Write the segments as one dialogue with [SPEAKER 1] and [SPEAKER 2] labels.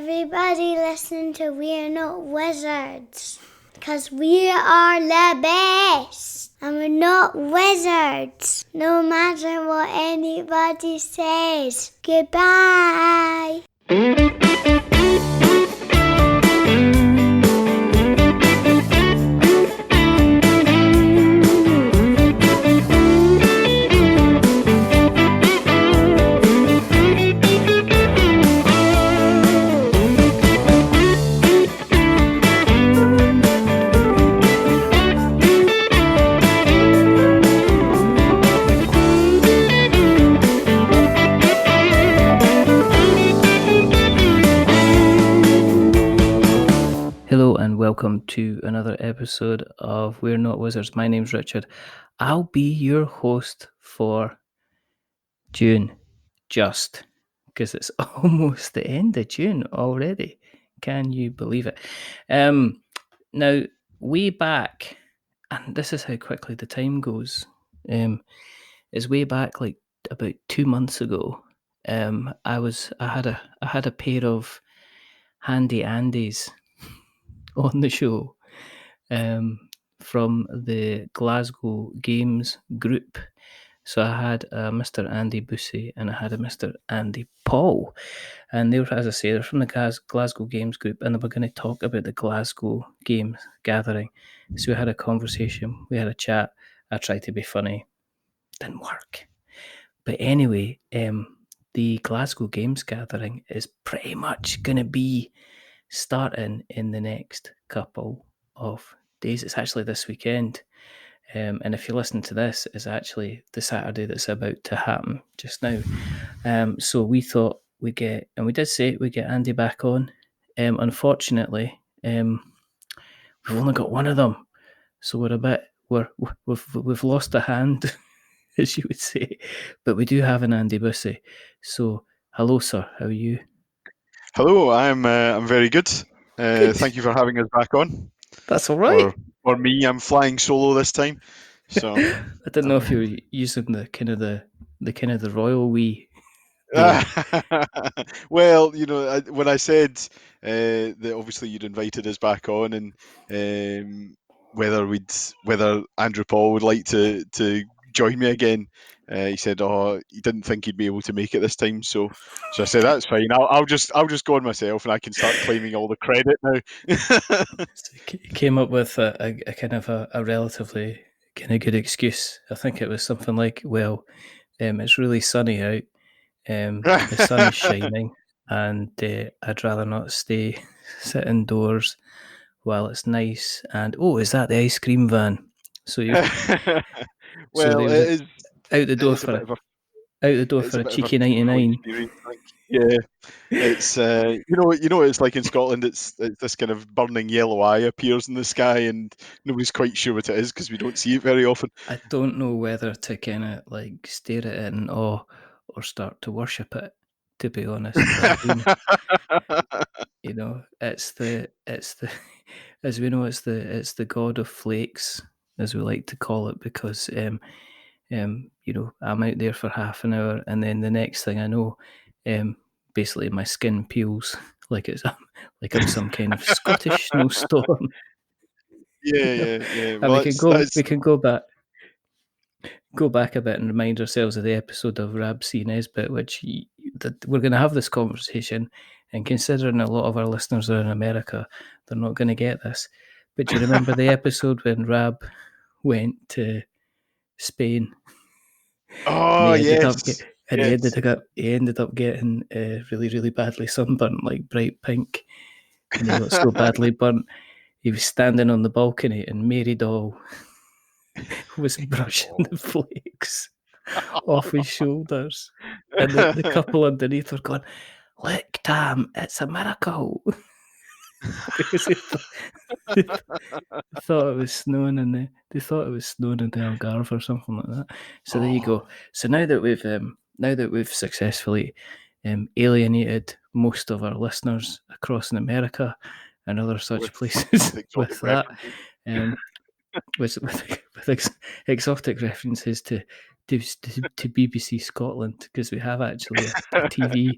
[SPEAKER 1] Everybody listen to We're Not Wizards, because we are the best, and we're not wizards, no matter what anybody says. Goodbye.
[SPEAKER 2] Hello and welcome to another episode of We're Not Wizards. My name's Richard. I'll be your host for June, just because it's almost the end of June already. Can you believe it? Now, way back, and this is how quickly the time goes, is way back like about 2 months ago. I had a pair of handy Andes on the show from the Glasgow Games group. So I had Mr. Andy Bussey and I had a Mr. Andy Paul. And they were, as I say, they're from the Glasgow Games group, and they were going to talk about the Glasgow Games Gathering. So we had a conversation, we had a chat. I tried to be funny, didn't work. But anyway, the Glasgow Games Gathering is pretty much going to be starting in the next couple of days. It's actually this weekend. And if you listen to this, it's actually the Saturday that's about to happen just now. So we thought we get Andy back on. Unfortunately, we've only got one of them, so we've lost a hand, as you would say. But we do have an Andy Bussey. So hello, sir. How are you?
[SPEAKER 3] Hello, I'm very good.
[SPEAKER 2] Good.
[SPEAKER 3] Thank you for having us back on.
[SPEAKER 2] That's all right.
[SPEAKER 3] Or me, I'm flying solo this time. So
[SPEAKER 2] I didn't know if you were using the kind of the royal we.
[SPEAKER 3] well, when I said that obviously you'd invited us back on, and whether Andrew Paul would like to join me again, he said, he didn't think he'd be able to make it this time. So I said that's fine. I'll just go on myself, and I can start claiming all the credit now.
[SPEAKER 2] So he came up with a kind of a relatively kind of good excuse. I think it was something like, well, it's really sunny out. The sun is shining, and I'd rather not sit indoors while it's nice. And is that the ice cream van? So you,
[SPEAKER 3] well, it is
[SPEAKER 2] out the door for a cheeky 99.
[SPEAKER 3] Yeah, it's you know what it's like in Scotland. It's this kind of burning yellow eye appears in the sky, and nobody's quite sure what it is because we don't see it very often.
[SPEAKER 2] I don't know whether to kind of like stare at it in awe or start to worship it, to be honest. You know, it's the as we know, it's the god of flakes, as we like to call it, because you know, I'm out there for half an hour, and then the next thing I know, basically my skin peels like I'm some kind of Scottish snowstorm.
[SPEAKER 3] Yeah.
[SPEAKER 2] Well, we can go back a bit and remind ourselves of the episode of Rab C. Nesbitt, which we're going to have this conversation, and considering a lot of our listeners are in America, they're not going to get this. But do you remember the episode when Rab went to Spain?
[SPEAKER 3] Oh, yes.
[SPEAKER 2] He ended up getting really, really badly sunburnt, like bright pink. And he got so badly burnt, he was standing on the balcony, and Mary Doll was brushing the flakes off his shoulders. And the couple underneath were going, "Look, Tam, it's a miracle." Because they thought it was snowing in the Algarve or something like that. So there you go. So now that we've successfully alienated most of our listeners across in America and other such places with that, with exotic references to BBC Scotland, because we have actually a TV.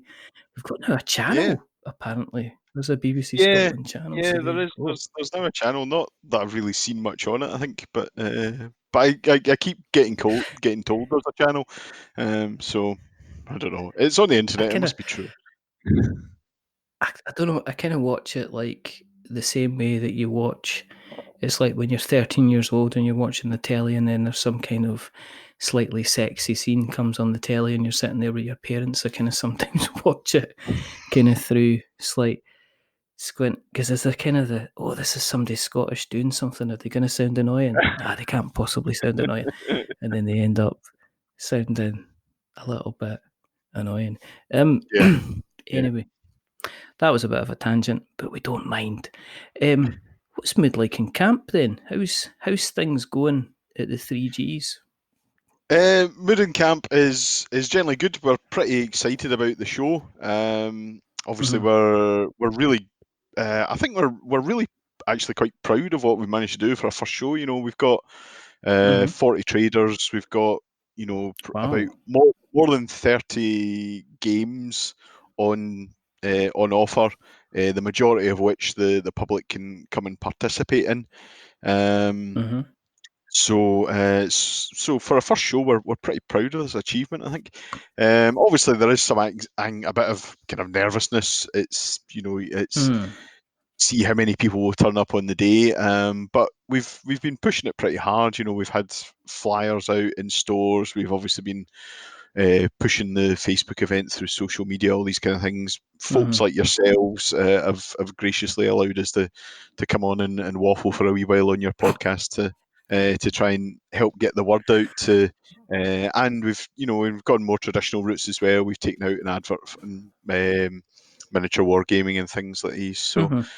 [SPEAKER 2] We've got now a channel. apparently. There's a BBC
[SPEAKER 3] Yeah,
[SPEAKER 2] Scotland channel.
[SPEAKER 3] yeah,
[SPEAKER 2] So there
[SPEAKER 3] there
[SPEAKER 2] you
[SPEAKER 3] is.
[SPEAKER 2] go.
[SPEAKER 3] There's now a channel. Not that I've really seen much on it, I think, but I keep getting told there's a channel. So I don't know. It's on the
[SPEAKER 2] I
[SPEAKER 3] internet. It
[SPEAKER 2] kind of,
[SPEAKER 3] must be true.
[SPEAKER 2] I don't know. I kind of watch it like the same way that you watch. It's like when you're 13 years old and you're watching the telly, and then there's some kind of slightly sexy scene comes on the telly, and you're sitting there with your parents. I kind of sometimes watch it kind of through slight squint, because there's a kind of this is somebody Scottish doing something. Are they going to sound annoying? Nah, they can't possibly sound annoying. And then they end up sounding a little bit annoying.
[SPEAKER 3] Yeah, yeah.
[SPEAKER 2] Anyway, that was a bit of a tangent, but we don't mind. What's mood like in camp then? How's things going at the 3Gs?
[SPEAKER 3] Mood in camp is generally good. We're pretty excited about the show. Obviously,
[SPEAKER 2] Mhm.
[SPEAKER 3] we're really. I think we're really actually quite proud of what we managed to do for our first show. You know, we've got
[SPEAKER 2] Mhm.
[SPEAKER 3] 40 traders. We've got about
[SPEAKER 2] Wow.
[SPEAKER 3] more than 30 games on offer. The majority of which the public can come and participate in. Um,
[SPEAKER 2] Mhm.
[SPEAKER 3] so for a first show, we're pretty proud of this achievement. I think. Obviously, there is some a bit of kind of nervousness. It's
[SPEAKER 2] Hmm.
[SPEAKER 3] see how many people will turn up on the day. But we've been pushing it pretty hard. You know, we've had flyers out in stores. We've obviously been pushing the Facebook event through social media, all these kind of things. Folks
[SPEAKER 2] Mhm.
[SPEAKER 3] like yourselves have graciously allowed us to come on and waffle for a wee while on your podcast to try and help get the word out to. And we've gone more traditional routes as well. We've taken out an advert and miniature wargaming and things like these.
[SPEAKER 2] Mhm.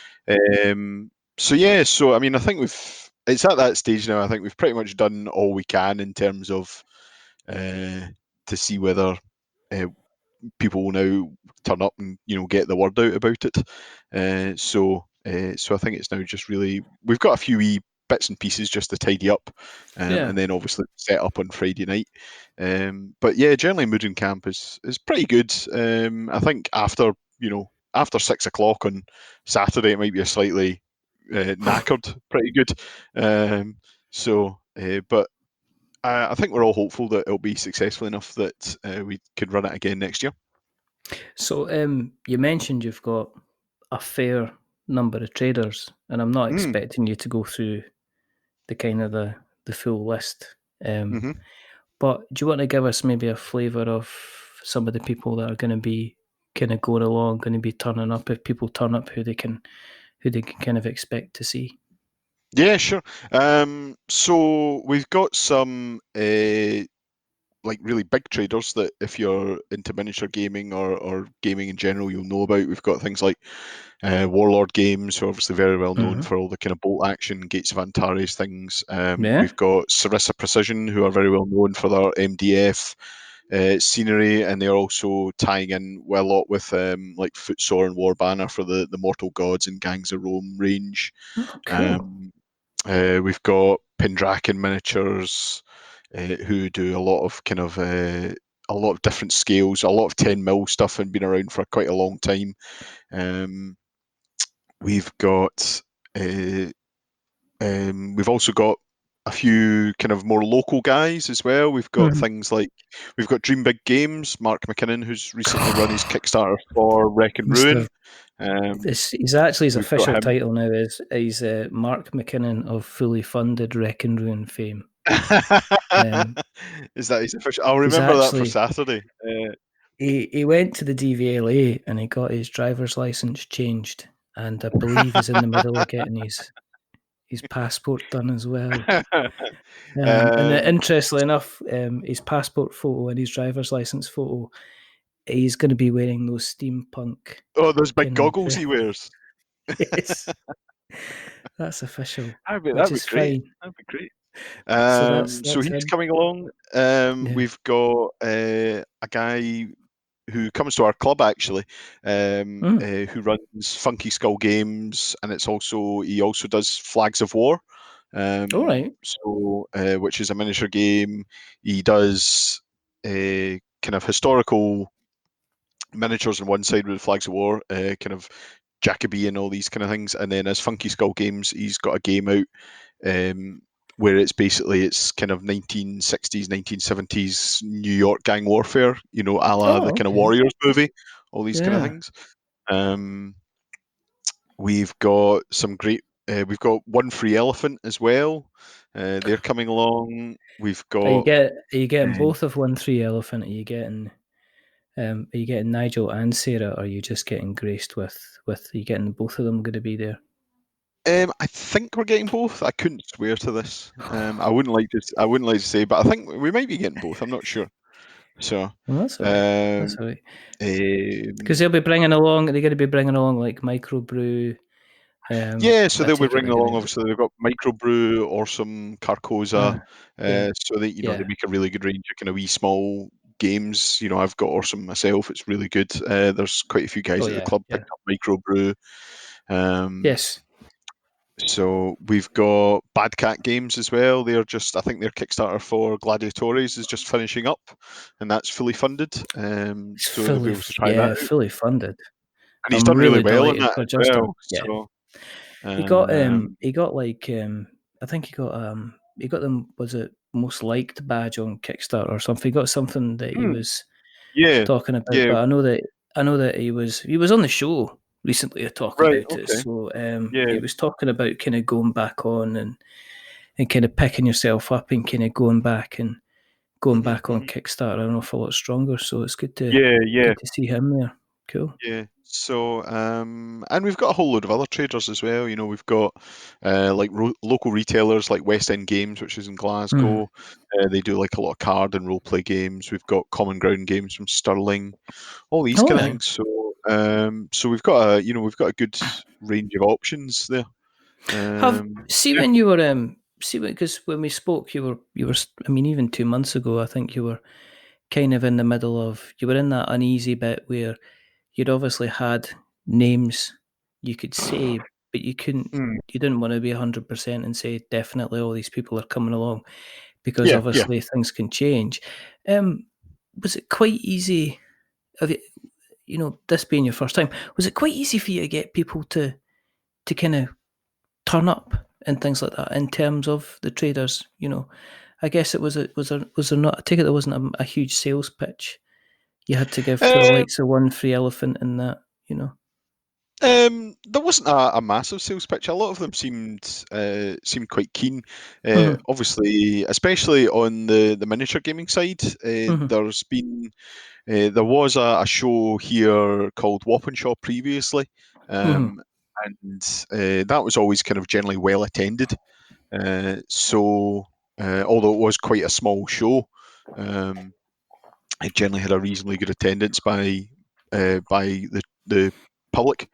[SPEAKER 3] Um, so yeah, so I mean, I think it's at that stage now. I think we've pretty much done all we can in terms of uh, to see whether uh, people will now turn up and get the word out about it. So I think it's now just really we've got a few wee bits and pieces just to tidy up,
[SPEAKER 2] Yeah.
[SPEAKER 3] and then obviously set up on Friday night. But yeah, generally mood in camp is pretty good. I think after 6 o'clock on Saturday, it might be a slightly knackered, pretty good. But I think we're all hopeful that it'll be successful enough that we could run it again next year.
[SPEAKER 2] So you mentioned you've got a fair number of traders, and I'm not
[SPEAKER 3] Mm.
[SPEAKER 2] expecting you to go through the kind of the full list.
[SPEAKER 3] Hmm.
[SPEAKER 2] But do you want to give us maybe a flavour of some of the people that are going to be kind of going along, going to be turning up? If people turn up, who they can kind of expect to see?
[SPEAKER 3] Yeah, sure. So we've got some like really big traders that if you're into miniature gaming or gaming in general, you'll know about. We've got things like Warlord Games, who are obviously very well known
[SPEAKER 2] Mm-hmm.
[SPEAKER 3] for all the kind of bolt action, Gates of Antares things.
[SPEAKER 2] Yeah.
[SPEAKER 3] We've got Sarissa Precision, who are very well known for their MDF scenery, and they're also tying in well a lot with like Footsore and War Banner for the Mortal Gods and Gangs of Rome range.
[SPEAKER 2] Oh, cool.
[SPEAKER 3] Um, we've got Pendraken Miniatures, who do a lot of a lot of different scales, a lot of 10 mil stuff, and been around for quite a long time. Um, we've got uh, we've also got a few kind of more local guys as well. We've got
[SPEAKER 2] Mm-hmm.
[SPEAKER 3] things like we've got Dream Big Games, Mark McKinnon, who's recently run his Kickstarter for Wreck and Ruin.
[SPEAKER 2] Mr.
[SPEAKER 3] Um,
[SPEAKER 2] He's actually his
[SPEAKER 3] we've got
[SPEAKER 2] official
[SPEAKER 3] him.
[SPEAKER 2] title now is he's Mark McKinnon of fully funded Wreck and Ruin fame.
[SPEAKER 3] Is that his official? I'll
[SPEAKER 2] He's
[SPEAKER 3] remember that for
[SPEAKER 2] actually
[SPEAKER 3] Saturday.
[SPEAKER 2] he went to the DVLA and he got his driver's license changed, and I believe he's in the middle of getting his passport done as well. And
[SPEAKER 3] um,
[SPEAKER 2] interestingly enough, his passport photo and his driver's license photo, he's going to be wearing those steampunk
[SPEAKER 3] oh, those big
[SPEAKER 2] kind of
[SPEAKER 3] goggles he wears.
[SPEAKER 2] yes, that's official, which
[SPEAKER 3] That'd be
[SPEAKER 2] is
[SPEAKER 3] great.
[SPEAKER 2] fine.
[SPEAKER 3] That'd be great.
[SPEAKER 2] So
[SPEAKER 3] So
[SPEAKER 2] that's
[SPEAKER 3] he's
[SPEAKER 2] him.
[SPEAKER 3] coming along.
[SPEAKER 2] Yeah.
[SPEAKER 3] We've got a guy who comes to our club actually,
[SPEAKER 2] Mm.
[SPEAKER 3] who runs Funky Skull Games, and he also does Flags of War.
[SPEAKER 2] All right.
[SPEAKER 3] Which is a miniature game. He does kind of historical miniatures on one side with flags of war, kind of Jacoby and all these kind of things, and then as Funky Skull Games, he's got a game out where it's kind of 1960s, 1970s New York gang warfare, a la
[SPEAKER 2] Oh,
[SPEAKER 3] the kind of
[SPEAKER 2] okay.
[SPEAKER 3] Warriors movie, all these kind of
[SPEAKER 2] Yeah.
[SPEAKER 3] things. We've got some great. We've got One Free Elephant as well. They're coming along. We've got.
[SPEAKER 2] Are you getting
[SPEAKER 3] uh,
[SPEAKER 2] both of 1-3 Elephant? Are you getting Nigel and Sarah? Or are you just getting graced with? Are you getting both of them going to be there?
[SPEAKER 3] I think we're getting both. I couldn't swear to this. I wouldn't like to. I wouldn't like to say, but I think we might be getting both. I'm not sure. So,
[SPEAKER 2] Well, that's all right. That's
[SPEAKER 3] um,
[SPEAKER 2] all right. Because
[SPEAKER 3] um,
[SPEAKER 2] they'll be bringing along. They're going to be bringing along like microbrew.
[SPEAKER 3] yeah, so
[SPEAKER 2] I
[SPEAKER 3] they'll be
[SPEAKER 2] take it
[SPEAKER 3] bringing
[SPEAKER 2] they're going
[SPEAKER 3] along.
[SPEAKER 2] to.
[SPEAKER 3] Obviously, they've got Microbrew or some Carcosa,
[SPEAKER 2] Yeah,
[SPEAKER 3] so they
[SPEAKER 2] yeah.
[SPEAKER 3] make a really good range of kind of wee small games. I've got Awesome myself. It's really good. There's quite a few guys
[SPEAKER 2] Oh
[SPEAKER 3] at the
[SPEAKER 2] yeah,
[SPEAKER 3] club
[SPEAKER 2] yeah.
[SPEAKER 3] picked up Microbrew.
[SPEAKER 2] Yes.
[SPEAKER 3] So we've got Bad Cat Games as well. I think their Kickstarter for Gladiatores is just finishing up, and that's fully funded.
[SPEAKER 2] It's
[SPEAKER 3] So they'll be
[SPEAKER 2] fully,
[SPEAKER 3] able to try that out.
[SPEAKER 2] fully funded.
[SPEAKER 3] And he's
[SPEAKER 2] I'm
[SPEAKER 3] done really
[SPEAKER 2] really
[SPEAKER 3] well in
[SPEAKER 2] delighted
[SPEAKER 3] that
[SPEAKER 2] for
[SPEAKER 3] as
[SPEAKER 2] Justin.
[SPEAKER 3] well.
[SPEAKER 2] Yeah,
[SPEAKER 3] So,
[SPEAKER 2] he got like I think he got them, was it most liked badge on Kickstarter or something. He got something that he
[SPEAKER 3] hmm,
[SPEAKER 2] was
[SPEAKER 3] yeah,
[SPEAKER 2] talking about,
[SPEAKER 3] yeah,
[SPEAKER 2] but I know that he was on the show recently to talk
[SPEAKER 3] right,
[SPEAKER 2] about it.
[SPEAKER 3] okay,
[SPEAKER 2] So
[SPEAKER 3] yeah,
[SPEAKER 2] he was talking about kind of going back on and kind of picking yourself up and kind of going
[SPEAKER 3] hmm
[SPEAKER 2] back on
[SPEAKER 3] hmm
[SPEAKER 2] Kickstarter an awful lot stronger. So it's
[SPEAKER 3] yeah, yeah,
[SPEAKER 2] good to see him there. Cool.
[SPEAKER 3] yeah. So, and we've got a whole load of other traders as well. We've got like local retailers like West End Games, which is in
[SPEAKER 2] Mm.
[SPEAKER 3] Glasgow. They do like a lot of card and role play games. We've got Common Ground Games from Stirling, all these
[SPEAKER 2] All
[SPEAKER 3] kind of
[SPEAKER 2] right.
[SPEAKER 3] things. So we've got a good range of options there.
[SPEAKER 2] Have see
[SPEAKER 3] Yeah.
[SPEAKER 2] when you were see because when we spoke, you were. I mean, even 2 months ago, I think you were kind of in the middle of. You were in that uneasy bit where you'd obviously had names you could say, but you couldn't.
[SPEAKER 3] Mm.
[SPEAKER 2] You didn't want to be 100% and say definitely all these people are coming along because
[SPEAKER 3] Yeah, yeah.
[SPEAKER 2] obviously things can change. Um, was it quite easy? Have this being your first time, was it quite easy for you to get people to kind of turn up and things like that in terms of the traders? I guess it was there not? I take it there wasn't a huge sales pitch you had to give to the
[SPEAKER 3] Uh,
[SPEAKER 2] likes of One Free Elephant and that.
[SPEAKER 3] There wasn't a massive sales pitch. A lot of them seemed quite keen.
[SPEAKER 2] Mm-hmm.
[SPEAKER 3] Obviously, especially on the miniature gaming side,
[SPEAKER 2] Mm-hmm.
[SPEAKER 3] there was a show here called Wappenshaw previously,
[SPEAKER 2] Mm-hmm.
[SPEAKER 3] and that was always kind of generally well attended. Although it was quite a small show, um, it generally had a reasonably good attendance by the public.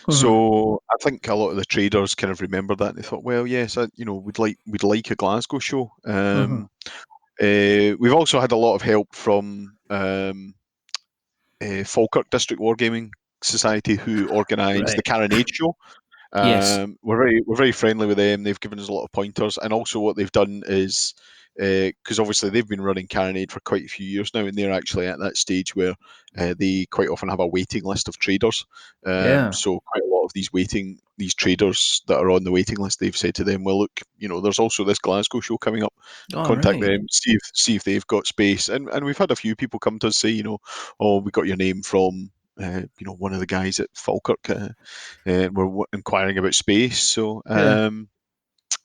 [SPEAKER 2] Mm-hmm.
[SPEAKER 3] So I think a lot of the traders kind of remembered that and they thought, well, yes, we'd like a Glasgow show.
[SPEAKER 2] Mm-hmm.
[SPEAKER 3] We've also had a lot of help from Falkirk District Wargaming Society, who organised
[SPEAKER 2] Right.
[SPEAKER 3] the Carronade show.
[SPEAKER 2] Yes.
[SPEAKER 3] We're very friendly with them. They've given us a lot of pointers, and also what they've done is because obviously they've been running Carronade for quite a few years now, and they're actually at that stage where they quite often have a waiting list of traders.
[SPEAKER 2] Yeah.
[SPEAKER 3] So quite a lot of these traders that are on the waiting list, they've said to them, well, look, there's also this Glasgow show coming up.
[SPEAKER 2] All
[SPEAKER 3] Contact
[SPEAKER 2] right.
[SPEAKER 3] them, see if they've got space. And we've had a few people come to us say, oh, we got your name from one of the guys at Falkirk. We're inquiring about space. So,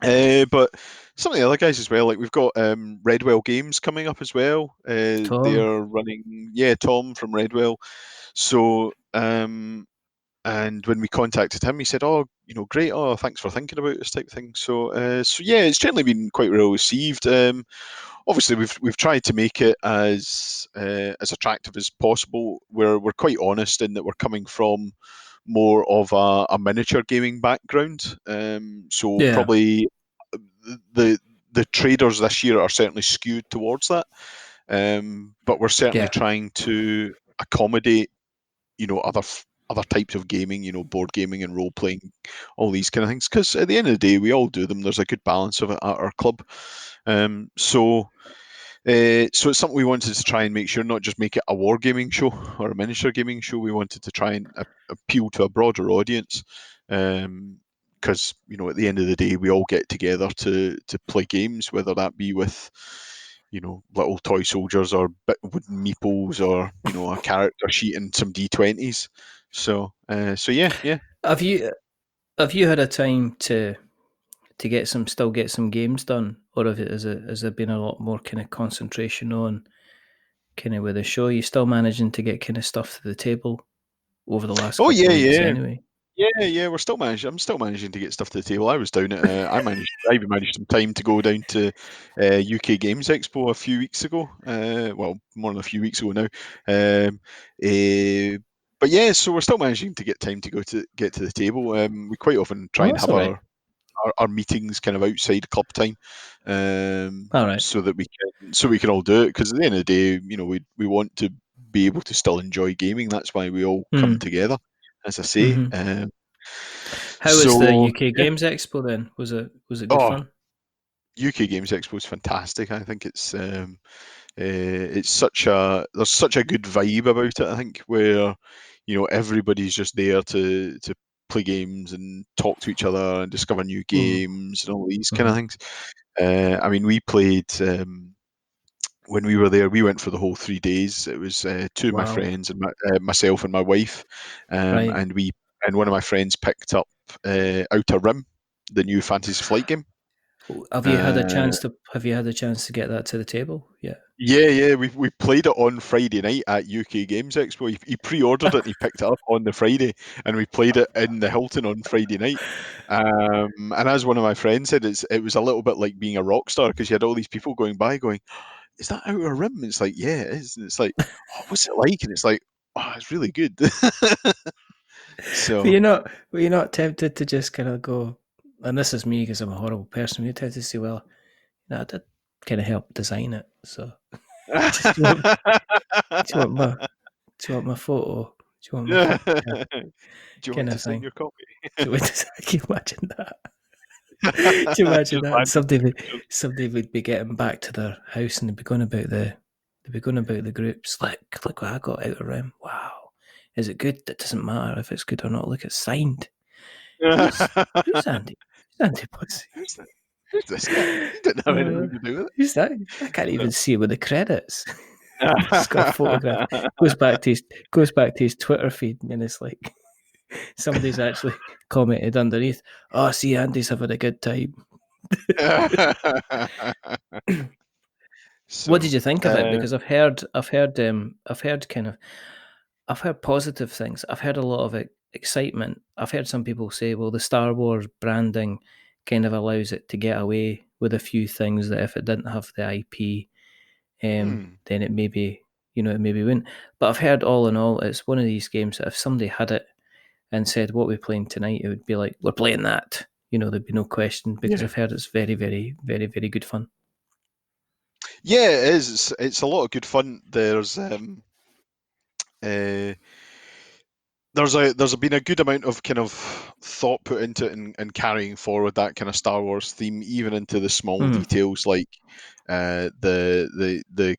[SPEAKER 2] Yeah.
[SPEAKER 3] but some of the other guys as well, like we've got Redwell Games coming up as well.
[SPEAKER 2] Tom.
[SPEAKER 3] They're running, yeah, Tom from Redwell. So, and when we contacted him, he said, "Oh, great. Oh, thanks for thinking about this type of thing." So yeah, it's generally been quite well received. Obviously, we've tried to make it as attractive as possible. We're quite honest in that we're coming from more of a miniature gaming background. So
[SPEAKER 2] Yeah.
[SPEAKER 3] probably the the traders this year are certainly skewed towards that. But we're certainly
[SPEAKER 2] Yeah.
[SPEAKER 3] trying to accommodate, other types of gaming, board gaming and role playing, all these kind of things. Because at the end of the day, we all do them. There's a good balance of it at our club. So So it's something we wanted to try and make sure, not just make it a wargaming show or a miniature gaming show. We wanted to try and appeal to a broader audience, because at the end of the day, we all get together to play games, whether that be with little toy soldiers or wooden meeples, or a character sheet and some D20s. So yeah.
[SPEAKER 2] Have you had a time to get some games done, or has there been a lot more kind of concentration on kind of with the show? You still managing to get kind of stuff to the table over the last
[SPEAKER 3] Oh
[SPEAKER 2] couple
[SPEAKER 3] yeah,
[SPEAKER 2] of weeks,
[SPEAKER 3] yeah.
[SPEAKER 2] anyway?
[SPEAKER 3] Yeah. We're still managing. I'm still managing to get stuff to the table. I was down at. I even managed some time to go down to UK Games Expo a few weeks ago. Well, more than a few weeks ago now. But yeah, so we're still managing to get time to get to the table. We quite often try
[SPEAKER 2] Oh,
[SPEAKER 3] and
[SPEAKER 2] that's
[SPEAKER 3] have
[SPEAKER 2] all right.
[SPEAKER 3] our meetings kind of outside club time,
[SPEAKER 2] All right.
[SPEAKER 3] so that we can all do it. Because at the end of the day, we want to be able to still enjoy gaming. That's why we all come
[SPEAKER 2] Hmm.
[SPEAKER 3] together, as I say.
[SPEAKER 2] Mm-hmm. How was the
[SPEAKER 3] So
[SPEAKER 2] UK
[SPEAKER 3] yeah.
[SPEAKER 2] Games Expo then? Was it good
[SPEAKER 3] Oh,
[SPEAKER 2] fun?
[SPEAKER 3] UK Games Expo is fantastic. I think it's such a there's such a good vibe about it. I think where everybody's just there to play games and talk to each other and discover new
[SPEAKER 2] Mm-hmm.
[SPEAKER 3] games and all these kind of
[SPEAKER 2] Mm-hmm.
[SPEAKER 3] things. I mean, we played when we were there. We went for the whole 3 days. It was two of my
[SPEAKER 2] Wow.
[SPEAKER 3] friends and myself and my wife,
[SPEAKER 2] Right.
[SPEAKER 3] and one of my friends picked up Outer Rim, the new Fantasy Flight game. Uh,
[SPEAKER 2] Have you had a chance to get that to the table? Yeah.
[SPEAKER 3] yeah. We played it on Friday night at UK Games Expo. He pre-ordered it and he picked it up on the Friday, and we played it in the Hilton on Friday night. And as one of my friends said, it was a little bit like being a rock star, because you had all these people going by going, "Is that Outer Rim?" And it's like, "Yeah, it is." And it's like, "Oh, what's it like?" And it's like, "Oh, it's really good."
[SPEAKER 2] Were
[SPEAKER 3] So.
[SPEAKER 2] you not were you not tempted to just kind of go? And this is me because I'm a horrible person. Were you tempted to say, "Well, I did kind of help design it, so just do you want my do you want my photo? Do you want my picture?"
[SPEAKER 3] Do you want me
[SPEAKER 2] Kind
[SPEAKER 3] to
[SPEAKER 2] of
[SPEAKER 3] sign
[SPEAKER 2] thing.
[SPEAKER 3] your copy?
[SPEAKER 2] Do you want to, can you imagine that? Do you imagine
[SPEAKER 3] Just
[SPEAKER 2] that? And
[SPEAKER 3] land
[SPEAKER 2] somebody would be getting back to their house and they'd be going about the groups like, look what I got out of Rim. Wow. Is it good? It doesn't matter if it's good or not. Look, it's signed. Who's who's Andy? Who's Andy Bussey?
[SPEAKER 3] Who's this? Who's this guy? He didn't have
[SPEAKER 2] Uh,
[SPEAKER 3] anything to do with
[SPEAKER 2] who's that? I can't even see it with the credits. Just got a photograph.
[SPEAKER 3] it.
[SPEAKER 2] Goes back to his Twitter feed, and it's like somebody's actually commented underneath. Oh, see, Andy's having a good time. What did
[SPEAKER 3] So,
[SPEAKER 2] you think of it? Because I've heard positive things. I've heard a lot of excitement. I've heard some people say, well, the Star Wars branding kind of allows it to get away with a few things that if it didn't have the IP, then it maybe wouldn't. But I've heard all in all, it's one of these games that if somebody had it and said, what are we playing tonight? It would be like, we're playing that. There'd be no question because
[SPEAKER 3] yeah,
[SPEAKER 2] I've heard it's very, very, very, very good fun.
[SPEAKER 3] yeah, it is. It's a lot of good fun. Uh, there's been a good amount of kind of thought put into it, and carrying forward that kind of Star Wars theme, even into the small
[SPEAKER 2] Mm.
[SPEAKER 3] details, like the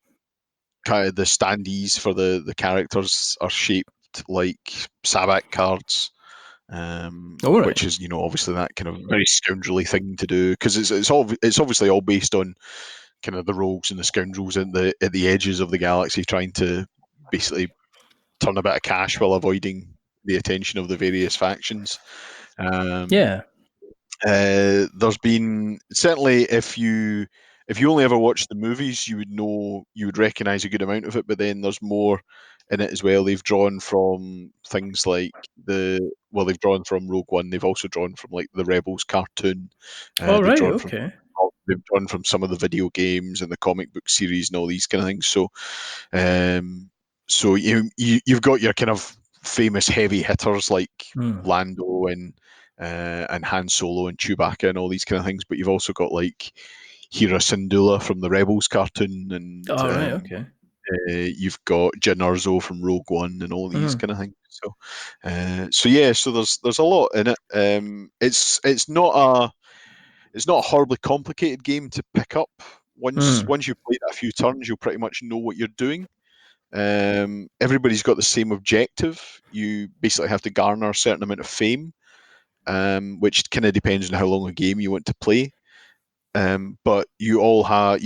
[SPEAKER 3] kind of the standees for the characters are shaped like Sabak cards.
[SPEAKER 2] All right.
[SPEAKER 3] Which is obviously that kind of very scoundrelly thing to do, because it's obviously all based on kind of the rogues and the scoundrels at the edges of the galaxy, trying to basically turn a bit of cash while avoiding the attention of the various factions. Um,
[SPEAKER 2] Yeah.
[SPEAKER 3] there's been, certainly, if you only ever watched the movies, you would recognize a good amount of it, but then there's more in it as well. They've drawn from things like they've drawn from Rogue One. They've also drawn from like the Rebels cartoon.
[SPEAKER 2] All
[SPEAKER 3] They've
[SPEAKER 2] right.
[SPEAKER 3] drawn from
[SPEAKER 2] Okay.
[SPEAKER 3] they've drawn from some of the video games and the comic book series and all these kind of things. Um, so you've got your kind of famous heavy hitters like
[SPEAKER 2] Mm.
[SPEAKER 3] Lando and Han Solo and Chewbacca and all these kind of things, but you've also got like Hera Syndulla from the Rebels cartoon, and
[SPEAKER 2] All right. Okay.
[SPEAKER 3] you've got Jyn Erso from Rogue One and all these
[SPEAKER 2] Mm.
[SPEAKER 3] kind of things. So yeah, so there's a lot in it. It's not a horribly complicated game to pick up. Once you've played it a few turns, you'll pretty much know what you're doing. Everybody's got the same objective. You basically have to garner a certain amount of fame, which kind of depends on how long a game you want to play. But you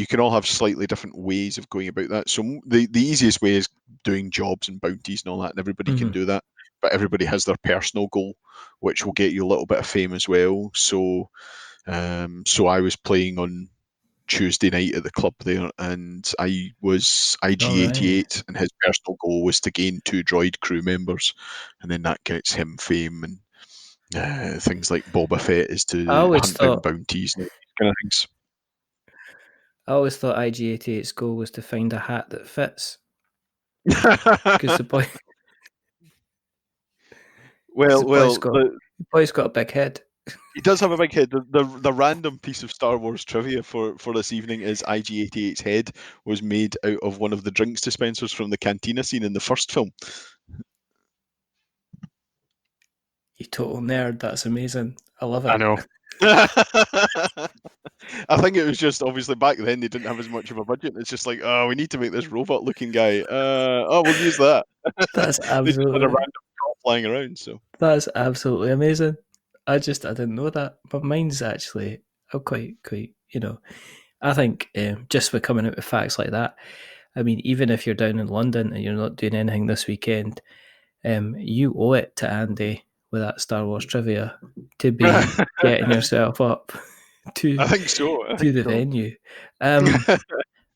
[SPEAKER 3] can all have slightly different ways of going about that. So the easiest way is doing jobs and bounties and all that, and everybody can do that. But everybody has their personal goal, which will get you a little bit of fame as well. So I was playing on Tuesday night at the club there, and I was IG88, and his personal goal was to gain 2 droid crew members, and then that gets him fame, and things like Boba Fett is to hunt down bounties and these kind of things.
[SPEAKER 2] I always thought IG88's goal was to find a hat that fits. Because the boy's got a big head.
[SPEAKER 3] He does have a big head. The random piece of Star Wars trivia for this evening is IG88's head was made out of one of the drinks dispensers from the cantina scene in the first film.
[SPEAKER 2] You total nerd. That's amazing. I love it.
[SPEAKER 3] I know. I think it was just obviously back then they didn't have as much of a budget. It's just like, oh, we need to make this robot-looking guy. We'll use that.
[SPEAKER 2] That's absolutely.
[SPEAKER 3] They just had a random prop flying around. So
[SPEAKER 2] that's absolutely amazing. I didn't know that. But mine's actually, I'm quite. I think just for coming out with facts like that. I mean, even if you're down in London and you're not doing anything this weekend, you owe it to Andy with that Star Wars trivia to be getting yourself up to.
[SPEAKER 3] I think so.
[SPEAKER 2] To the venue.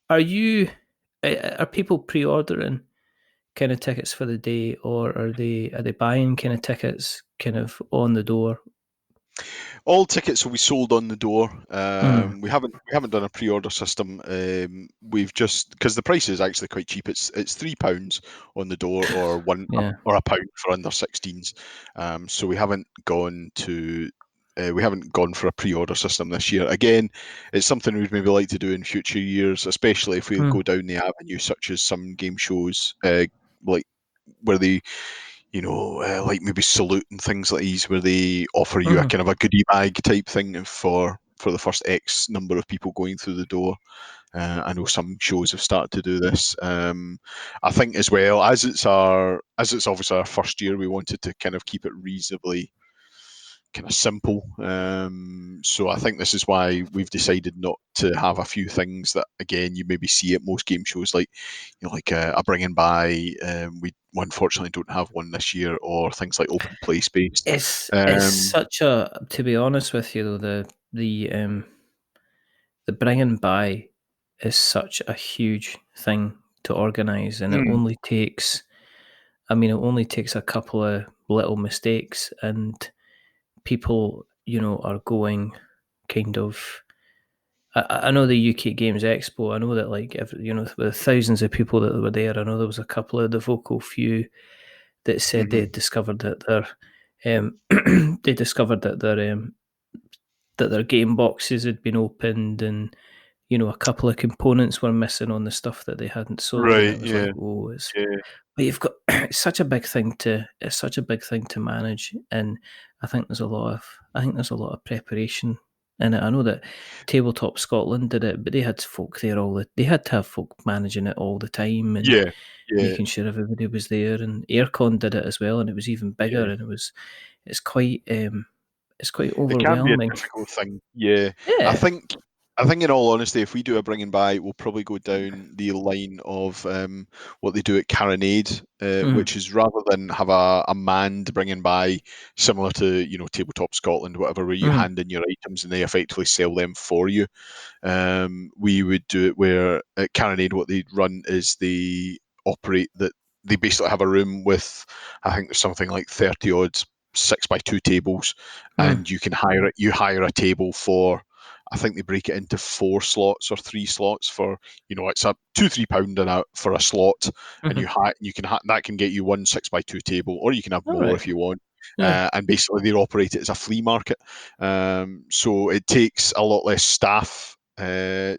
[SPEAKER 2] Are people pre-ordering kind of tickets for the day, or are they buying kind of tickets kind of on the door?
[SPEAKER 3] All tickets will be sold on the door. We haven't done a pre-order system. We've just, because the price is actually quite cheap. It's £3 on the door, or or £1 for under 16s. So we haven't gone for a pre-order system this year. Again, it's something we'd maybe like to do in future years, especially if we go down the avenue such as some game shows, like where they, like maybe Salute and things like these, where they offer you a kind of a goodie bag type thing for the first X number of people going through the door. I know some shows have started to do this. I think as well, as it's obviously our first year, we wanted to kind of keep it reasonably kind of simple. So I think this is why we've decided not to have a few things that, again, you maybe see at most game shows, like a bring and buy. We unfortunately don't have one this year, or things like open play space.
[SPEAKER 2] It's such a, to be honest with you though, the bring and buy is such a huge thing to organise, and it only takes a couple of little mistakes, and people, are going kind of. I know the UK Games Expo. I know that, like, with thousands of people that were there, I know there was a couple of the vocal few that said they had discovered that their game boxes had been opened, and a couple of components were missing on the stuff that they hadn't sold.
[SPEAKER 3] Right.
[SPEAKER 2] And it was but you've got it's such a big thing to manage, and I think there's a lot of preparation in it. I know that Tabletop Scotland did it, but they had folk there they had to have folk managing it all the time, and making sure everybody was there. And Aircon did it as well, and it was even bigger, and it's quite overwhelming.
[SPEAKER 3] It can be a difficult thing. Yeah. I think in all honesty, if we do a bring and buy, we'll probably go down the line of what they do at Carronade, which is, rather than have a manned bring and buy similar to Tabletop Scotland, whatever, where you hand in your items and they effectively sell them for you. We would do it where at Carronade, what they run is they basically have a room with, I think there's something like 30 odd 6x2 tables, and you hire a table for, I think they break it into 4 slots or 3 slots for, it's a £2-3 for a slot, and that can get you one 6x2 table, or you can have more if you want. And basically they operate it as a flea market. So it takes a lot less staff to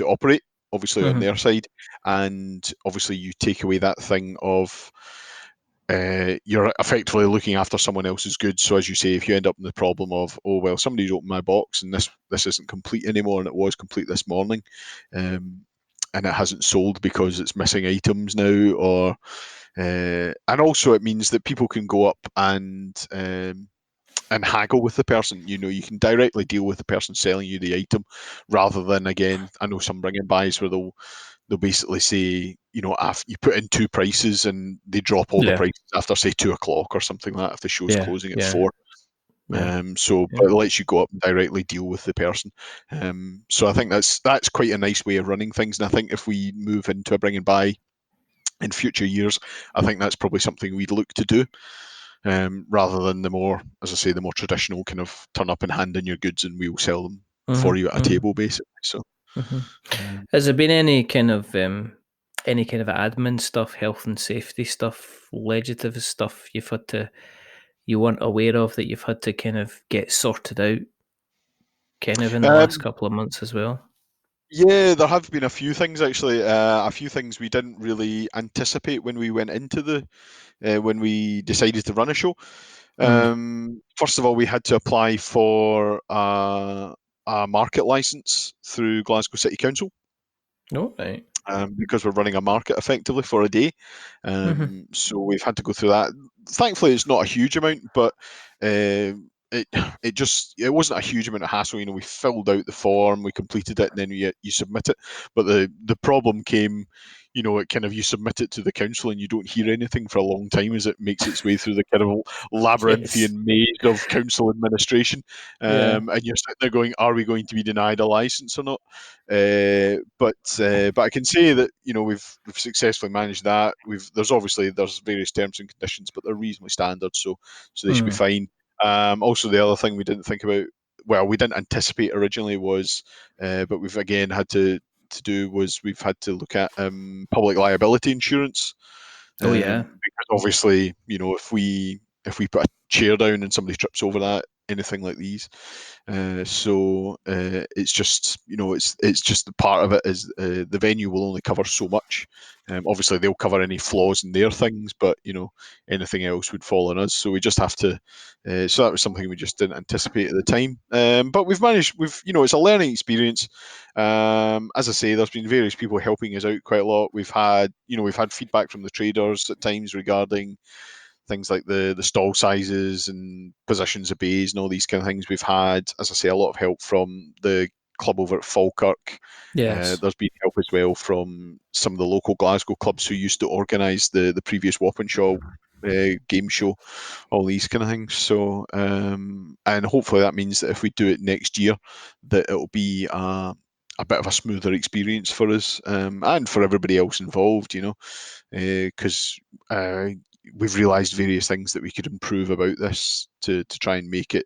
[SPEAKER 3] operate, obviously, on their side, and obviously you take away that thing of you're effectively looking after someone else's goods. So as you say, if you end up in the problem of, oh well, somebody's opened my box and this isn't complete anymore, and it was complete this morning, and it hasn't sold because it's missing items now, or and also it means that people can go up and haggle with the person. You know, you can directly deal with the person selling you the item, rather than, again, I know some bring in buys where they'll basically say, you know, you put in two prices and they drop all the
[SPEAKER 2] Yeah.
[SPEAKER 3] prices after, say, 2 o'clock or something like that if the show's
[SPEAKER 2] Yeah.
[SPEAKER 3] closing at
[SPEAKER 2] Yeah.
[SPEAKER 3] 4.
[SPEAKER 2] Yeah.
[SPEAKER 3] So,
[SPEAKER 2] Yeah.
[SPEAKER 3] but it lets you go up and directly deal with the person. So I think that's quite a nice way of running things. And I think if we move into a bring and buy in future years, I think that's probably something we'd look to do, rather than the more, as I say, the more traditional kind of turn up and hand in your goods and we'll sell them for you at a
[SPEAKER 2] Mm-hmm.
[SPEAKER 3] table, basically. So,
[SPEAKER 2] Mm-hmm.
[SPEAKER 3] um,
[SPEAKER 2] Has there been any kind of admin stuff, health and safety stuff, legislative stuff you weren't aware of that you've had to kind of get sorted out, kind of in the last
[SPEAKER 3] um,
[SPEAKER 2] couple of months as well?
[SPEAKER 3] yeah, there have been a few things actually. A few things we didn't really anticipate when we went into when we decided to run a show.
[SPEAKER 2] Mm.
[SPEAKER 3] First of all, we had to apply for a market license through Glasgow City Council,
[SPEAKER 2] Oh, right.
[SPEAKER 3] because we're running a market effectively for a day.
[SPEAKER 2] Mm-hmm.
[SPEAKER 3] So we've had to go through that. Thankfully, it's not a huge amount, but it it wasn't a huge amount of hassle. You know, we filled out the form, we completed it, and then you submit it. But the problem came. You know, it kind of, you submit it to the council and you don't hear anything for a long time as it makes its way through the kind of
[SPEAKER 2] Yes.
[SPEAKER 3] labyrinthian maze of council administration.
[SPEAKER 2] Yeah.
[SPEAKER 3] And you're sitting there going, are we going to be denied a license or not? But I can say that, you know, we've successfully managed that. There's various terms and conditions, but they're reasonably standard, so they should be
[SPEAKER 2] Mm.
[SPEAKER 3] fine. Also, the other thing we didn't think about, well, we didn't anticipate originally was, but we've again had to do, was we've had to look at public liability insurance,
[SPEAKER 2] Oh, yeah.
[SPEAKER 3] because obviously, you know, if we put a chair down and somebody trips over that, anything like these. It's just, you know, it's just the part of it is, the venue will only cover so much. Obviously, they'll cover any flaws in their things, but you know, anything else would fall on us. So we just have to. So that was something we just didn't anticipate at the time. But we've managed. You know, it's a learning experience. As I say, there's been various people helping us out quite a lot. We've had feedback from the traders at times regarding things like the stall sizes and positions of bays and all these kind of things. We've had, as I say, a lot of help from the club over at Falkirk.
[SPEAKER 2] Yes.
[SPEAKER 3] There's been help as well from some of the local Glasgow clubs who used to organise the previous Wappenshaw game show, all these kind of things. So, and hopefully that means that if we do it next year, that it'll be a bit of a smoother experience for us, and for everybody else involved, you know, because we've realised various things that we could improve about this to try and make it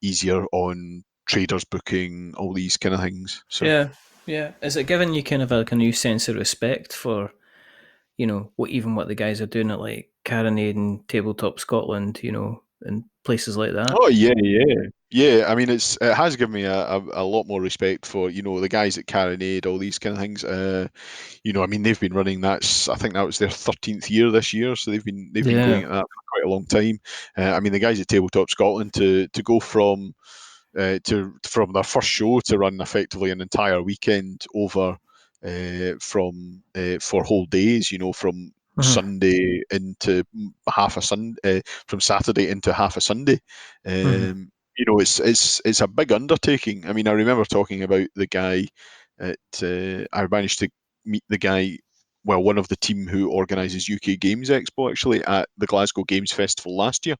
[SPEAKER 3] easier on traders booking, all these kind of things. So,
[SPEAKER 2] Yeah. Yeah. Is it giving you kind of like a new sense of respect for, what the guys are doing at like Carronade and Tabletop Scotland, and places like that?
[SPEAKER 3] oh yeah, yeah, yeah. I mean, it has given me a lot more respect for, you know, the guys at Carronade, all these kind of things. You know, I mean, they've been running I think that was their 13th year this year, so they've been
[SPEAKER 2] Yeah.
[SPEAKER 3] going at that for quite a long time. I mean, the guys at Tabletop Scotland, to go from their first show to run effectively an entire weekend over, from for whole days, you know, from
[SPEAKER 2] Mm-hmm.
[SPEAKER 3] Sunday into half a Sunday, from Saturday into half a Sunday.
[SPEAKER 2] Mm-hmm.
[SPEAKER 3] You know, it's a big undertaking. I mean, I remember talking about the guy I managed to meet the guy, well, one of the team who organises UK Games Expo, actually, at the Glasgow Games Festival last year,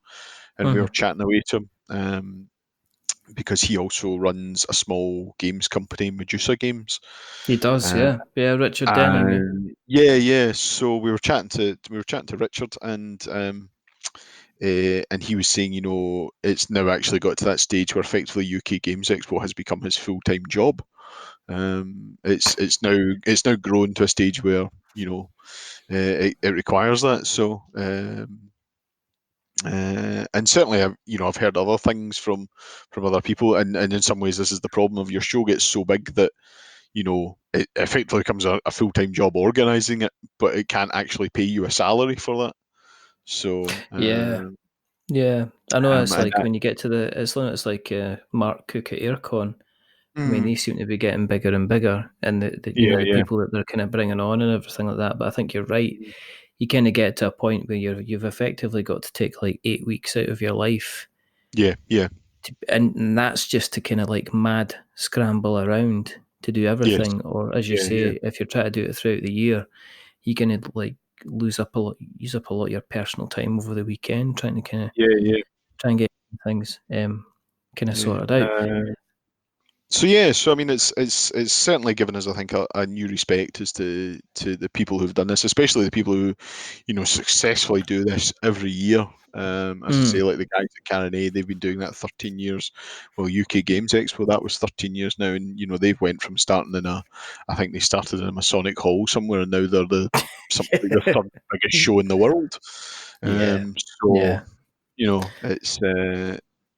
[SPEAKER 3] and we were
[SPEAKER 2] Mm-hmm.
[SPEAKER 3] chatting away to him. Because he also runs a small games company, Medusa Games.
[SPEAKER 2] He does,
[SPEAKER 3] Uh,
[SPEAKER 2] yeah. Yeah, Richard Denning. Yeah.
[SPEAKER 3] and yeah, yeah. So we were chatting to Richard, and he was saying, you know, it's now actually got to that stage where effectively UK Games Expo has become his full time job. It's now grown to a stage where, you know, it requires that. So, and certainly, I've heard other things from other people, and in some ways, this is the problem of your show gets so big that, you know, it effectively becomes a full time job organising it, but it can't actually pay you a salary for that. So
[SPEAKER 2] Yeah. Yeah, I know it's
[SPEAKER 3] and
[SPEAKER 2] like when you get to it's like Mark Cook at Aircon. I mean, they seem to be getting bigger and bigger, and
[SPEAKER 3] yeah,
[SPEAKER 2] the
[SPEAKER 3] yeah.
[SPEAKER 2] people that they're kind of bringing on and everything like that. But I think you're right. You kind of get to a point where you've effectively got to take like 8 weeks out of your life,
[SPEAKER 3] Yeah, yeah,
[SPEAKER 2] and that's just to kind of like mad scramble around to do
[SPEAKER 3] yes,
[SPEAKER 2] everything. Or as you
[SPEAKER 3] yeah, yeah,
[SPEAKER 2] say, if you're trying to do it throughout the year, you're gonna like use up a lot of your personal time over the weekend trying to kind of
[SPEAKER 3] yeah, yeah,
[SPEAKER 2] try and get things kind of
[SPEAKER 3] yeah.
[SPEAKER 2] sorted out.
[SPEAKER 3] So yeah, so I mean, it's certainly given us, I think, a new respect as to the people who've done this, especially the people who, successfully do this every year. As I say,
[SPEAKER 2] Mm.
[SPEAKER 3] like the guys at Carnegie, they've been doing that 13 years. Well, UK Games Expo, that was 13 years now, and they've went from starting I think they started in a Masonic Hall somewhere, and now they're something like the third biggest show in the world.
[SPEAKER 2] Yeah,
[SPEAKER 3] So
[SPEAKER 2] yeah.
[SPEAKER 3] it's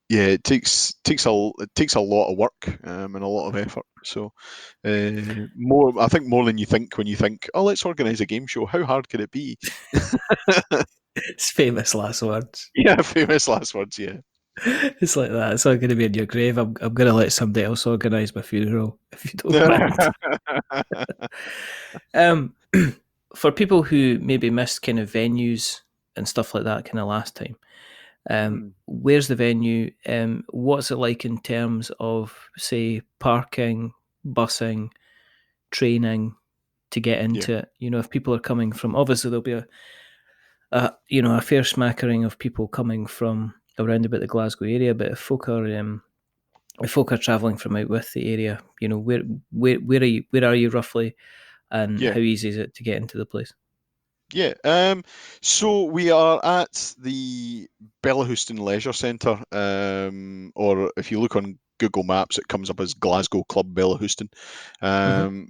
[SPEAKER 3] yeah, it takes a lot of work and a lot of effort. So I think more than you think when you think, oh, let's organise a game show. How hard could it be?
[SPEAKER 2] It's famous last words.
[SPEAKER 3] Yeah, famous last words. Yeah.
[SPEAKER 2] It's like that. It's not going to be in your grave. I'm going to let somebody else organise my funeral if you don't mind. Um, for people who maybe missed kind of venues and stuff like that kind of last time,
[SPEAKER 3] Mm,
[SPEAKER 2] where's the venue? What's it like in terms of, say, parking, busing, training to get
[SPEAKER 3] yeah,
[SPEAKER 2] into it? If people are coming from, obviously there'll be a fair smattering of people coming from around about the Glasgow area, but if folk are travelling from out with the area, where are you roughly, and
[SPEAKER 3] yeah.
[SPEAKER 2] how easy is it to get into the place?
[SPEAKER 3] Yeah. So we are at the Bellahouston Leisure Centre, or if you look on Google Maps, it comes up as Glasgow Club Bellahouston.
[SPEAKER 2] Mm-hmm.
[SPEAKER 3] Um,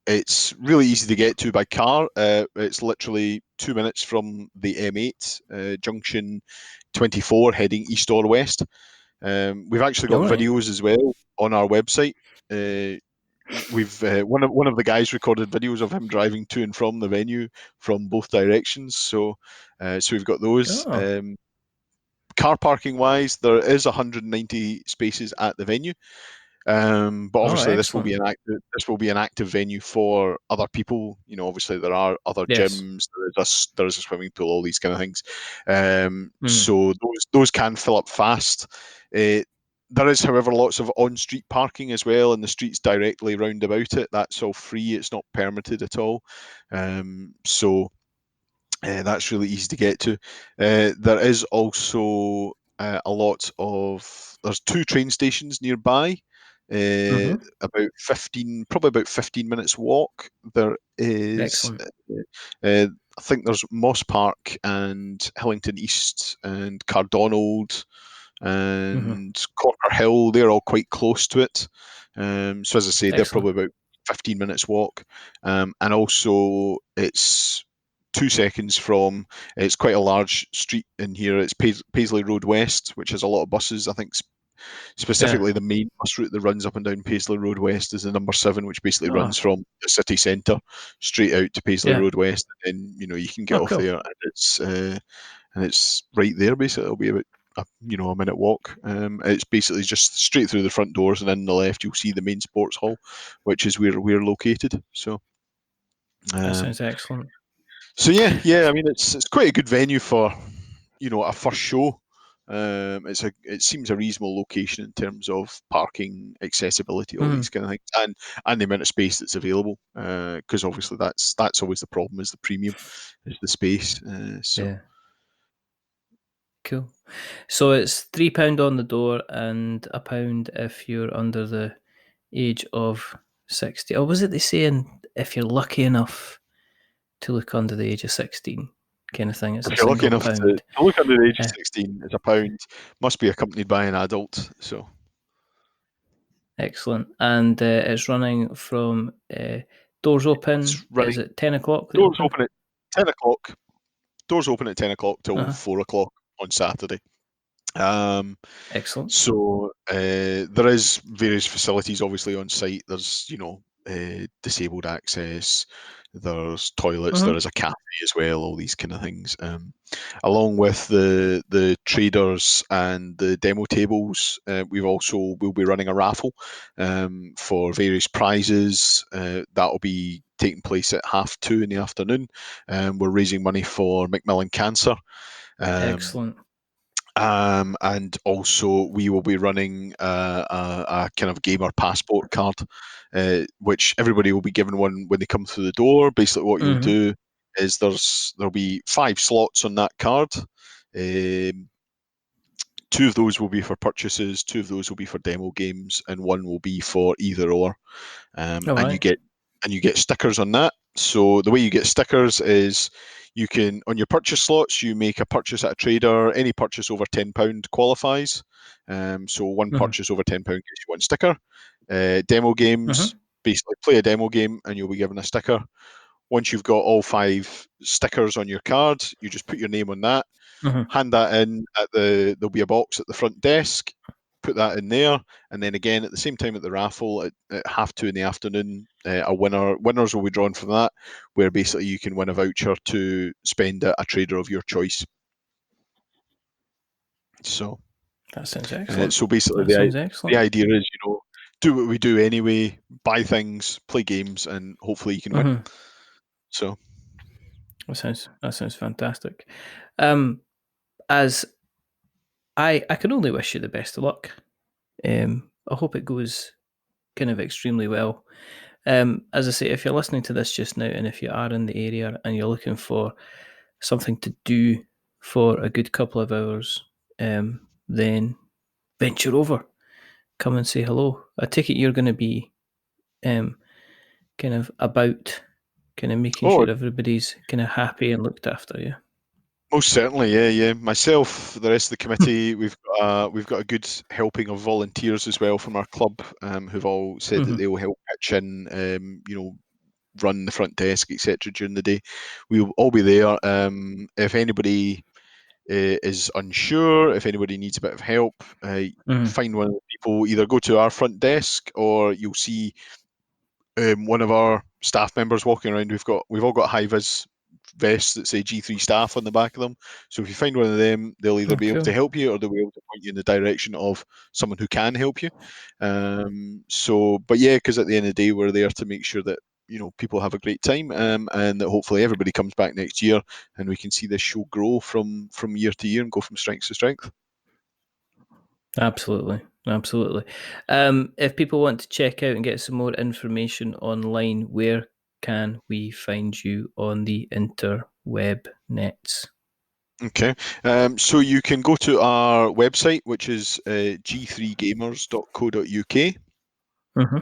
[SPEAKER 3] it's really easy to get to by car. It's literally 2 minutes from the M8 junction 24, heading east or west. We've actually got
[SPEAKER 2] All right.
[SPEAKER 3] videos as well on our website. Uh, we've one of the guys recorded videos of him driving to and from the venue from both directions. So we've got those.
[SPEAKER 2] Oh,
[SPEAKER 3] Car parking wise, there is 190 spaces at the venue. But
[SPEAKER 2] oh,
[SPEAKER 3] obviously,
[SPEAKER 2] excellent.
[SPEAKER 3] this will be an active venue for other people. Obviously there are other
[SPEAKER 2] Yes.
[SPEAKER 3] gyms. There is a swimming pool. All these kind of things.
[SPEAKER 2] Mm.
[SPEAKER 3] So those can fill up fast. Uh, there is, however, lots of on-street parking as well, and the streets directly round about it. That's all free. It's not permitted at all. So that's really easy to get to. There is also there's two train stations nearby.
[SPEAKER 2] Mm-hmm.
[SPEAKER 3] Probably about 15 minutes walk. There is,
[SPEAKER 2] Excellent.
[SPEAKER 3] I think there's Moss Park and Hillington East and Cardonald
[SPEAKER 2] Mm-hmm.
[SPEAKER 3] and Corker Hill. They're all quite close to it. So as I say, they're
[SPEAKER 2] Excellent.
[SPEAKER 3] probably about 15 minutes walk. And also it's 2 seconds from, it's quite a large street in here. It's Paisley Road West, which has a lot of buses. I think
[SPEAKER 2] Yeah.
[SPEAKER 3] specifically the main bus route that runs up and down Paisley Road West is the number 7, which basically
[SPEAKER 2] Oh,
[SPEAKER 3] runs from the city centre straight out to Paisley
[SPEAKER 2] yeah.
[SPEAKER 3] Road West. And then you can get
[SPEAKER 2] Oh,
[SPEAKER 3] off
[SPEAKER 2] cool.
[SPEAKER 3] there, and it's right there. Basically, it'll be about a minute walk. It's basically just straight through the front doors, and in the left you'll see the main sports hall, which is where we're located. So,
[SPEAKER 2] That
[SPEAKER 3] um,
[SPEAKER 2] sounds excellent.
[SPEAKER 3] so yeah. I mean, it's quite a good venue for a first show. It seems a reasonable location in terms of parking, accessibility, all
[SPEAKER 2] Mm.
[SPEAKER 3] these kind of things, and the amount of space that's available. Because obviously that's always the problem, is the premium, is the space. So
[SPEAKER 2] Yeah. Cool. So it's £3 on the door and £1 if you're under the age of 60. Or was it they saying if you're lucky enough to look under the age of 16 kind of thing? It's
[SPEAKER 3] if
[SPEAKER 2] a
[SPEAKER 3] you're lucky
[SPEAKER 2] single
[SPEAKER 3] enough to,
[SPEAKER 2] pound.
[SPEAKER 3] to look under the age of
[SPEAKER 2] Uh,
[SPEAKER 3] 16, it's £1. Must be accompanied by an adult. So
[SPEAKER 2] Excellent. And it's running from doors
[SPEAKER 3] it's
[SPEAKER 2] open. Is
[SPEAKER 3] running.
[SPEAKER 2] it 10 o'clock they
[SPEAKER 3] Doors
[SPEAKER 2] open?
[SPEAKER 3] open at 10 o'clock. Doors open at 10 o'clock till
[SPEAKER 2] Uh-huh.
[SPEAKER 3] 4 o'clock on Saturday. Um,
[SPEAKER 2] Excellent.
[SPEAKER 3] so there is various facilities obviously on site. There's disabled access, there's toilets, there
[SPEAKER 2] Mhm.
[SPEAKER 3] is a cafe as well, all these kind of things. Along with the traders and the demo tables, we'll be running a raffle for various prizes. That'll be taking place at 2:30 in the afternoon. We're raising money for Macmillan Cancer. Um,
[SPEAKER 2] Excellent.
[SPEAKER 3] and also, we will be running a kind of gamer passport card, which everybody will be given one when they come through the door. Basically, what you'll
[SPEAKER 2] Mhm.
[SPEAKER 3] do is there'll be 5 slots on that card. Um, 2 of those will be for purchases, 2 of those will be for demo games, and 1 will be for either or.
[SPEAKER 2] All
[SPEAKER 3] And
[SPEAKER 2] right.
[SPEAKER 3] you get stickers on that. So the way you get stickers is you can, on your purchase slots, you make a purchase at a trader. Any purchase over £10 qualifies. So one
[SPEAKER 2] Mhm.
[SPEAKER 3] purchase over £10 gives you one sticker. Demo games,
[SPEAKER 2] Mhm.
[SPEAKER 3] basically play a demo game and you'll be given a sticker. Once you've got all 5 stickers on your card, you just put your name on that,
[SPEAKER 2] Mhm.
[SPEAKER 3] hand that in there'll be a box at the front desk, put that in there, and then again at the same time at the raffle at 2:30 in the afternoon, winners will be drawn from that, where basically you can win a voucher to spend at a trader of your choice. So
[SPEAKER 2] That sounds excellent.
[SPEAKER 3] so basically
[SPEAKER 2] That sounds
[SPEAKER 3] the
[SPEAKER 2] excellent.
[SPEAKER 3] idea is, do what we do anyway, buy things, play games, and hopefully you can win.
[SPEAKER 2] Mhm.
[SPEAKER 3] So
[SPEAKER 2] That sounds fantastic. As I can only wish you the best of luck. I hope it goes kind of extremely well. As I say, if you're listening to this just now, and if you are in the area and you're looking for something to do for a good couple of hours, then venture over, come and say hello. I take it you're going to be um, kind of about kind of making
[SPEAKER 3] oh,
[SPEAKER 2] sure everybody's kind of happy and looked after. Yeah.
[SPEAKER 3] most certainly, yeah. Myself, the rest of the committee, we've got a good helping of volunteers as well from our club, who've all said that
[SPEAKER 2] Mhm.
[SPEAKER 3] they will help pitch in, run the front desk, etc. during the day. We'll all be there. If anybody is unsure, if anybody needs a bit of help,
[SPEAKER 2] Mhm.
[SPEAKER 3] find one of the people. Either go to our front desk, or you'll see one of our staff members walking around. We've all got high vis vests that say G3 staff on the back of them. So if you find one of them, they'll either
[SPEAKER 2] Oh,
[SPEAKER 3] be able to
[SPEAKER 2] cool.
[SPEAKER 3] help you, or they'll be able to point you in the direction of someone who can help you. But yeah, because at the end of the day, we're there to make sure that people have a great time, and that hopefully everybody comes back next year, and we can see this show grow from year to year and go from strength to strength.
[SPEAKER 2] Absolutely. Absolutely. If people want to check out and get some more information online, where can we find you on the interweb nets?
[SPEAKER 3] Okay, so you can go to our website, which is g3gamers.co.uk.
[SPEAKER 2] Mm-hmm.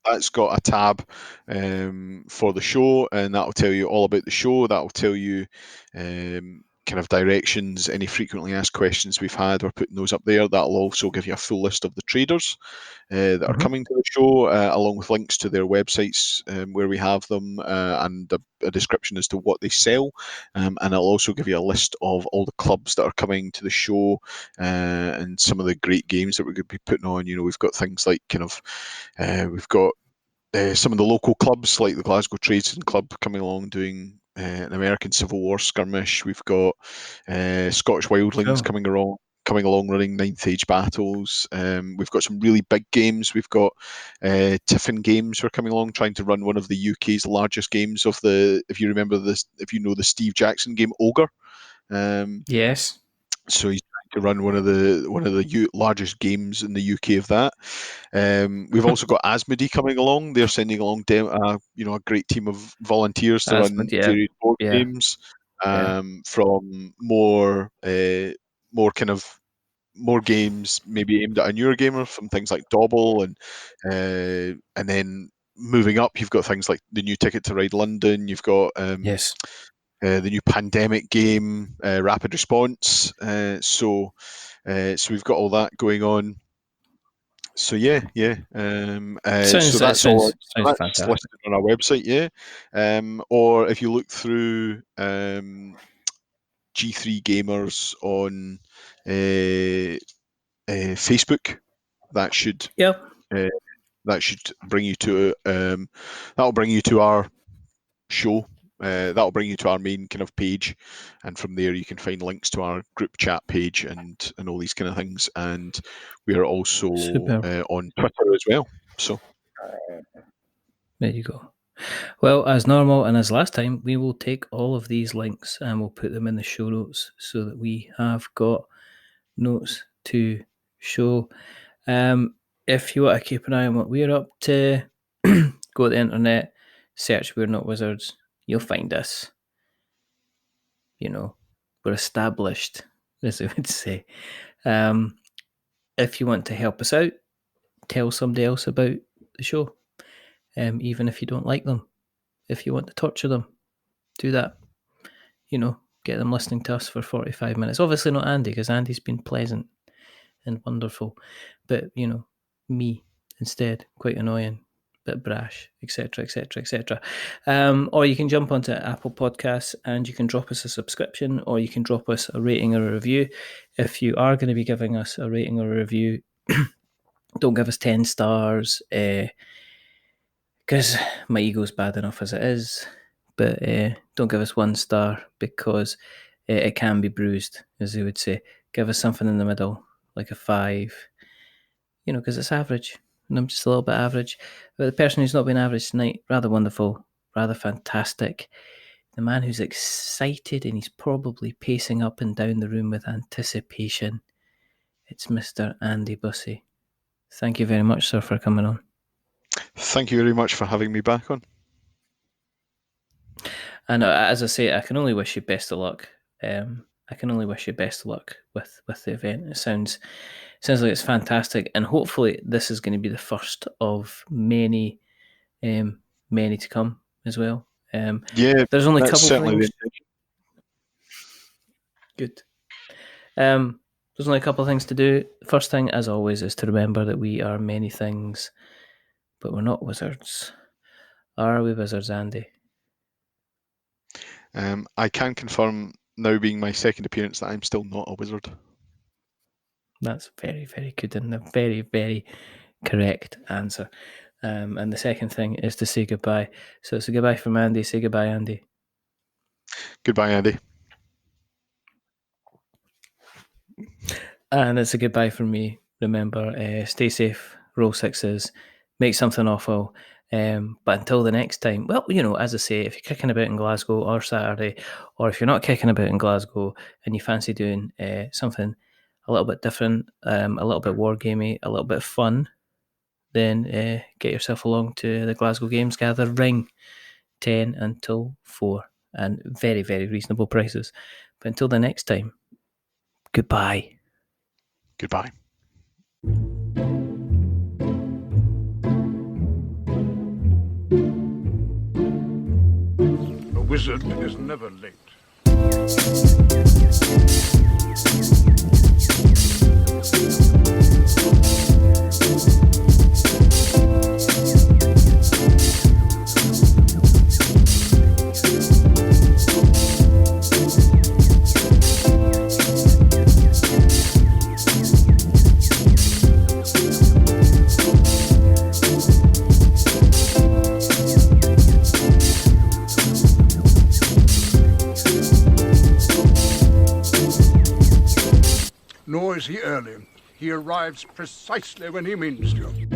[SPEAKER 3] That's got a tab for the show, and that'll tell you all about the show. That'll tell you kind of directions, any frequently asked questions we've had. We're putting those up there. That'll also give you a full list of the traders that are
[SPEAKER 2] Mm-hmm.
[SPEAKER 3] coming to the show, along with links to their websites where we have them, and a description as to what they sell. And it'll also give you a list of all the clubs that are coming to the show, and some of the great games that we're going to be putting on. We've got things like we've got some of the local clubs like the Glasgow Tradesmen Club coming along doing an American Civil War skirmish. We've got Scottish Wildlings
[SPEAKER 2] Cool.
[SPEAKER 3] coming along running Ninth Age battles. We've got some really big games. We've got Tiffin Games who are coming along trying to run one of the UK's largest games of the. If you remember this, if you know the Steve Jackson game Ogre.
[SPEAKER 2] Yes.
[SPEAKER 3] So he's trying to run one of the largest games in the UK of that. We've also got Asmodee coming along. They're sending along a great team of volunteers to
[SPEAKER 2] Asmod,
[SPEAKER 3] run
[SPEAKER 2] yeah.
[SPEAKER 3] various board
[SPEAKER 2] Yeah.
[SPEAKER 3] games,
[SPEAKER 2] Yeah.
[SPEAKER 3] from more kind of more games maybe aimed at a newer gamer, from things like Dobble, and then moving up, you've got things like the new Ticket to Ride London. You've got
[SPEAKER 2] Yes.
[SPEAKER 3] the new Pandemic game, Rapid Response. So we've got all that going on. So yeah. So
[SPEAKER 2] Sounds it
[SPEAKER 3] that's all.
[SPEAKER 2] sounds sounds
[SPEAKER 3] That's
[SPEAKER 2] fantastic.
[SPEAKER 3] listed on our website, yeah. Or if you look through G3 Gamers on Facebook, that should
[SPEAKER 2] Yep.
[SPEAKER 3] uh, that should bring you to that'll bring you to our show. That'll bring you to our main kind of page, and from there you can find links to our group chat page and all these kind of things. And we are also on Twitter as well. So
[SPEAKER 2] there you go. Well, as normal and as last time, we will take all of these links and we'll put them in the show notes so that we have got notes to show. If you want to keep an eye on what we're up to, go to the internet, search We're Not Wizards, you'll find us. You know, we're established, as I would say. If you want to help us out, tell somebody else about the show, even if you don't like them. If you want to torture them, do that. You know, get them listening to us for 45 minutes. Obviously not Andy, because Andy's been pleasant and wonderful. But, you know, me instead, quite annoying, bit brash, etc., etc., etc. Or you can jump onto Apple Podcasts and you can drop us a subscription, or you can drop us a rating or a review. If you are going to be giving us a rating or a review, don't give us 10 stars, because my ego's bad enough as it is. But don't give us 1 star, because it can be bruised, as they would say. Give us something in the middle, like a 5, you know, because it's average. And I'm just a little bit average. But the person who's not been average tonight, rather wonderful, rather fantastic. The man who's excited and he's probably pacing up and down the room with anticipation. It's Mr. Andy Bussey. Thank you very much, sir, for coming on.
[SPEAKER 3] thank you very much for having me back on.
[SPEAKER 2] And as I say, I can only wish you best of luck. I can only wish you best of luck with the event. It sounds like it's fantastic, and hopefully this is going to be the first of many to come as well. There's only a couple of things. Good. There's only a couple of things to do. The first thing, as always, is to remember that we are many things, but we're not wizards. Are we wizards, Andy?
[SPEAKER 3] I can confirm, now being my second appearance, that I'm still not a wizard.
[SPEAKER 2] That's very, very good and a very, very correct answer. And the second thing is to say goodbye. So it's a goodbye from Andy. Say goodbye, Andy.
[SPEAKER 3] Goodbye, Andy.
[SPEAKER 2] And it's a goodbye from me. Remember, stay safe, roll 6s, make something awful. But until the next time, well, you know, as I say, if you're kicking about in Glasgow or Saturday, or if you're not kicking about in Glasgow and you fancy doing something a little bit different, a little bit wargamey, a little bit fun, then get yourself along to the Glasgow Games Gathering, 10 until 4, and very, very reasonable prices. But until the next time, goodbye.
[SPEAKER 3] Goodbye.
[SPEAKER 4] A wizard is never late. Nor is he early. He arrives precisely when he means to.